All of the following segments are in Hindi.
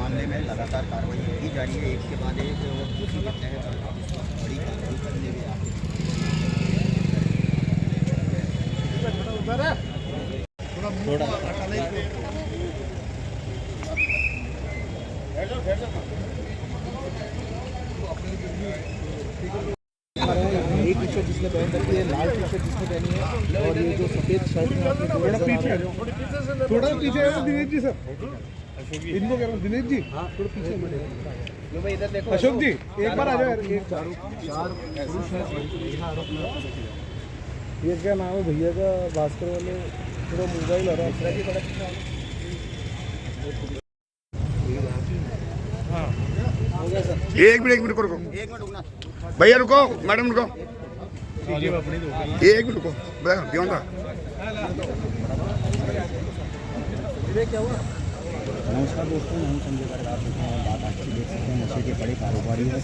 मामले में लगातार कार्रवाई की जा रही है, एक के बाद एक दोषी के तहत बड़ी कार्रवाई करने में आगे एक टी शर्ट जिसने पहन रखी है, लाल टी शर्ट जिसने पहनी है, और ये जो सफेद शर्ट में आपने थोड़ा पीछे है दिनेश जी सर, इनको कह रहा हूँ दिनेश जी थोड़ा पीछे लो भाई, इधर देखो अशोक जी, एक बार आ जाओ यार। एक चार पुरुष है, ये क्या नाम है भैया का, भास्कर वाले, थोड़ा मोबाइल आ रहा है। हाँ हो गया सर। एक मिनट रुको, एक मिनट रुकना भैया रुको, मैडम रुको, एक मिनट रुको, क्यों था? नमस्कार दोस्तों, हम संजय बरगार देख रहे हैं। बात आपकी देख सकते हैं, नशे के बड़े कारोबारी को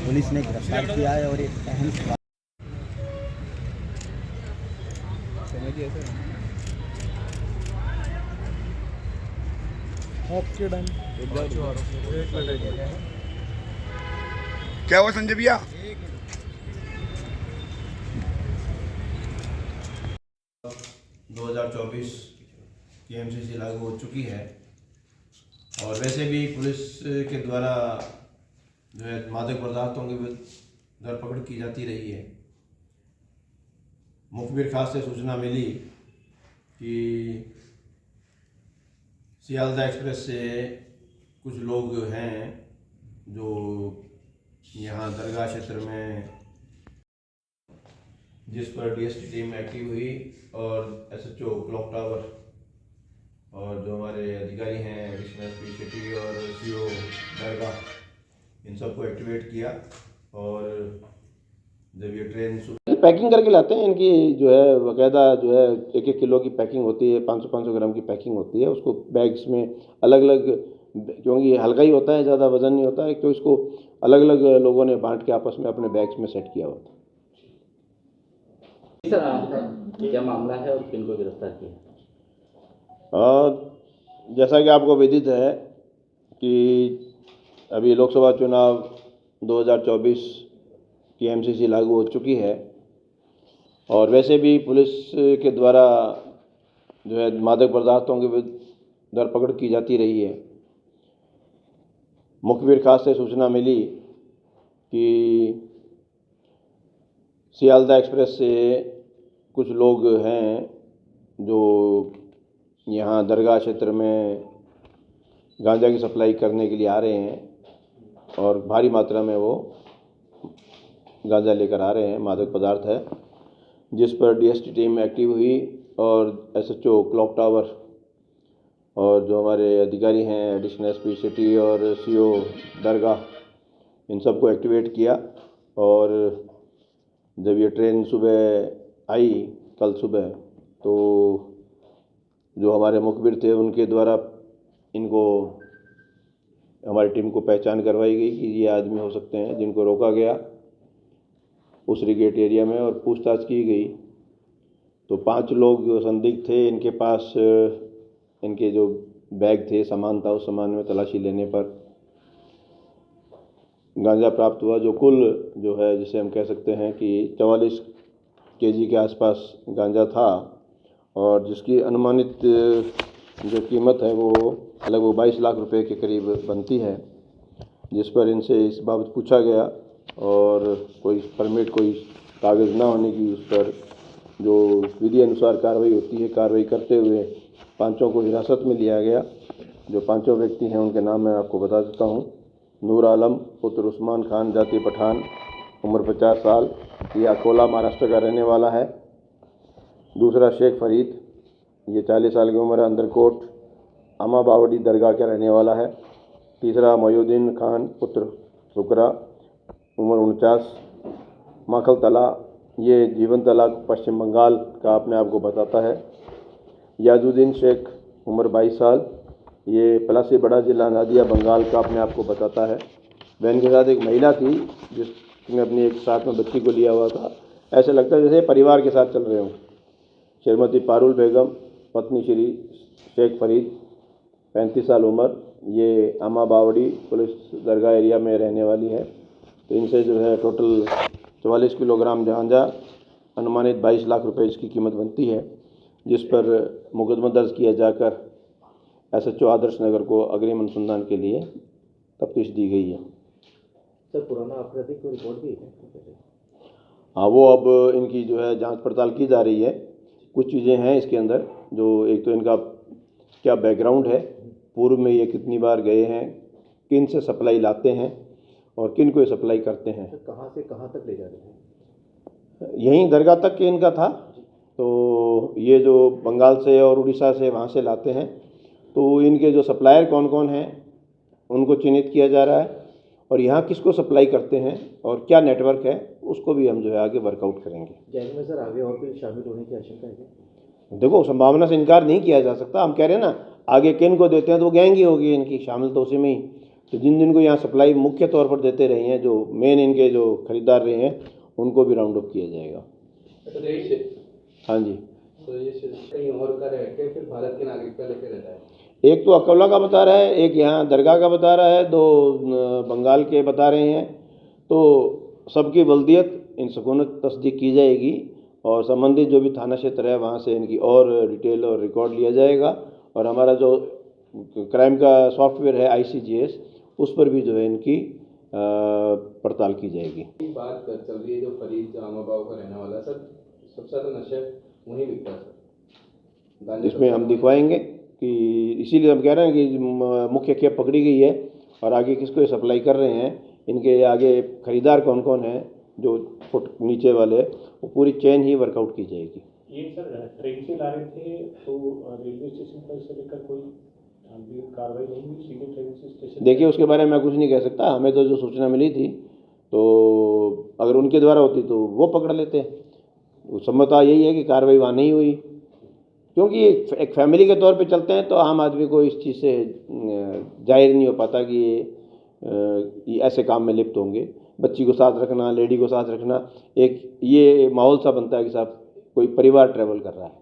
पुलिस ने गिरफ्तार किया है और एक अहम क्या हुआ संजय भैया? दो 2024 की एमसीसी लागू हो चुकी है और वैसे भी पुलिस के द्वारा जो है मादक पदार्थों की धरपकड़ की जाती रही है। मुखबिर खास से सूचना मिली कि सियालदा एक्सप्रेस से कुछ लोग हैं जो यहाँ दरगाह क्षेत्र में, जिस पर डीएसटी टीम एक्टिव हुई और एसएचओ क्लॉक टावर और जो हमारे अधिकारी हैं एडिशनल एसपी सिटी और सीओ दरगाह, इन सबको एक्टिवेट किया। और जब ये ट्रेन पैकिंग करके लाते हैं, इनकी जो है बाकायदा जो है 1-1 किलो की पैकिंग होती है, 500-500 ग्राम की पैकिंग होती है। उसको बैग्स में अलग अलग, क्योंकि ये हल्का ही होता है, ज़्यादा वजन नहीं होता है, तो इसको अलग अलग लोगों ने बांट के आपस में अपने बैग्स में सेट किया होता है। सर क्या मामला है और किन को गिरफ्तार किया? जैसा कि आपको विदित है कि अभी लोकसभा चुनाव 2024 की एमसीसी लागू हो चुकी है और वैसे भी पुलिस के द्वारा जो है मादक पदार्थों की धरपकड़ की जाती रही है। मुखबिर खास से सूचना मिली कि सियालदा एक्सप्रेस से कुछ लोग हैं जो यहाँ दरगाह क्षेत्र में गांजा की सप्लाई करने के लिए आ रहे हैं और भारी मात्रा में वो गांजा लेकर आ रहे हैं, मादक पदार्थ है, जिस पर डीएसटी टीम एक्टिव हुई और एसएचओ क्लॉक टावर और जो हमारे अधिकारी हैं एडिशनल एसपी सिटी और सीओ दरगाह, इन सबको एक्टिवेट किया। और जब ये ट्रेन सुबह आई कल सुबह, तो जो हमारे मुखबिर थे उनके द्वारा इनको, हमारी टीम को पहचान करवाई गई कि ये आदमी हो सकते हैं, जिनको रोका गया उस रिगेट एरिया में और पूछताछ की गई तो 5 लोग संदिग्ध थे। इनके पास इनके जो बैग थे, सामान था, उस सामान में तलाशी लेने पर गांजा प्राप्त हुआ, जो कुल जो है जिसे हम कह सकते हैं कि 44 केजी के आसपास गांजा था और जिसकी अनुमानित जो कीमत है वो लगभग 22 लाख रुपए के करीब बनती है। जिस पर इनसे इस बाबत पूछा गया और कोई परमिट, कोई कागज़ ना होने की उस पर जो विधि अनुसार कार्रवाई होती है, कार्रवाई करते हुए 5 को हिरासत में लिया गया। जो 5 व्यक्ति हैं उनके नाम मैं आपको बता देता हूँ। नूर आलम पुत्र उस्मान खान, जाति पठान, उम्र 50 साल, ये अकोला महाराष्ट्र का रहने वाला है। दूसरा शेख फरीद, ये 40 साल की उम्र है, अंदरकोट अमा बावड़ी दरगाह का रहने वाला है। तीसरा मोयुद्दीन खान पुत्र शुक्रा, उम्र 49, माखल तला, ये जीवन तला पश्चिम बंगाल का अपने आप को बताता है। याजुद्दीन शेख, उम्र 22 साल, ये पलासी बड़ा जिला नादिया बंगाल का अपने आप को बताता है। वैन के साथ एक महिला थी जिसने अपनी एक साथ में बच्ची को लिया हुआ था, ऐसे लगता है जैसे परिवार के साथ चल रहे हों। श्रीमती पारुल बेगम, पत्नी श्री शेख फरीद, 35 साल उम्र, ये आमा बावड़ी पुलिस दरगाह एरिया में रहने वाली है। तो इनसे जो है टोटल 44 किलोग्राम गांजा, अनुमानित 22 लाख रुपए इसकी कीमत बनती है, जिस पर मुकदमा दर्ज किया जाकर SHO आदर्श नगर को अग्रिम अनुसंधान के लिए तफ्तीश दी गई है। सर पुराना आपराधिक रिकॉर्ड भी है? हाँ, वो अब इनकी जो है जांच पड़ताल की जा रही है। कुछ चीज़ें हैं इसके अंदर, जो एक तो इनका क्या बैकग्राउंड है, पूर्व में ये कितनी बार गए हैं, किन से सप्लाई लाते हैं और किन को ये सप्लाई करते हैं। सर कहाँ से कहाँ तक ले जा रहे हैं? यहीं दरगाह तक के इनका था। तो ये जो बंगाल से और उड़ीसा से वहाँ से लाते हैं, तो इनके जो सप्लायर कौन कौन हैं उनको चिन्हित किया जा रहा है, और यहाँ किसको सप्लाई करते हैं और क्या नेटवर्क है उसको भी हम जो है आगे वर्कआउट करेंगे। गैंग में सर आगे और भी शामिल होने की आशंका है? देखो, संभावना से इनकार नहीं किया जा सकता। हम कह रहे हैं ना, आगे किन को देते हैं तो वो गैंग ही होगी इनकी, शामिल तो उसी में ही। तो जिन को यहाँ सप्लाई मुख्य तौर पर देते रहे हैं, जो मेन इनके जो खरीदार रहे हैं, उनको भी राउंड अप किया जाएगा। हाँ जी। तो ये कहीं और का रह के फिर भारत की नागरिकता लेके रहता है? एक तो अकोला का बता रहा है, एक यहाँ दरगाह का बता रहा है, 2 बंगाल के बता रहे हैं। तो सबकी वल्दियत इन सुकूनत तस्दीक की जाएगी और संबंधित जो भी थाना क्षेत्र है वहाँ से इनकी और डिटेल और रिकॉर्ड लिया जाएगा, और हमारा जो क्राइम का सॉफ्टवेयर है ICGS, उस पर भी जो है इनकी पड़ताल की जाएगी। बात चल रही है जो फरीद आमाबाव का रहने वाला, सर सबसे ज़्यादा नशे वहीं बिकता है सर। इसमें हम दिखवाएंगे कि इसीलिए हम कह रहे हैं कि मुख्य खेप पकड़ी गई है, और आगे किसको ये सप्लाई कर रहे हैं, इनके आगे खरीदार कौन कौन है, जो फुट नीचे वाले, वो पूरी चेन ही वर्कआउट की जाएगी। ये सर ट्रेन से ला रहे थे, तो रेलवे स्टेशन पर से लेकर कोई कार्रवाई नहीं हुई, सीधे ट्रेन से स्टेशन? देखिए, उसके बारे में मैं कुछ नहीं कह सकता। हमें तो जो सूचना मिली थी, तो अगर उनके द्वारा होती तो वो पकड़ लेते। संभवतः यही है कि कार्रवाई वहाँ नहीं हुई, क्योंकि एक फैमिली के तौर पे चलते हैं, तो आम आदमी को इस चीज़ से जाहिर नहीं हो पाता कि ये ऐसे काम में लिप्त होंगे। बच्ची को साथ रखना, लेडी को साथ रखना, एक ये माहौल सा बनता है कि साहब कोई परिवार ट्रैवल कर रहा है।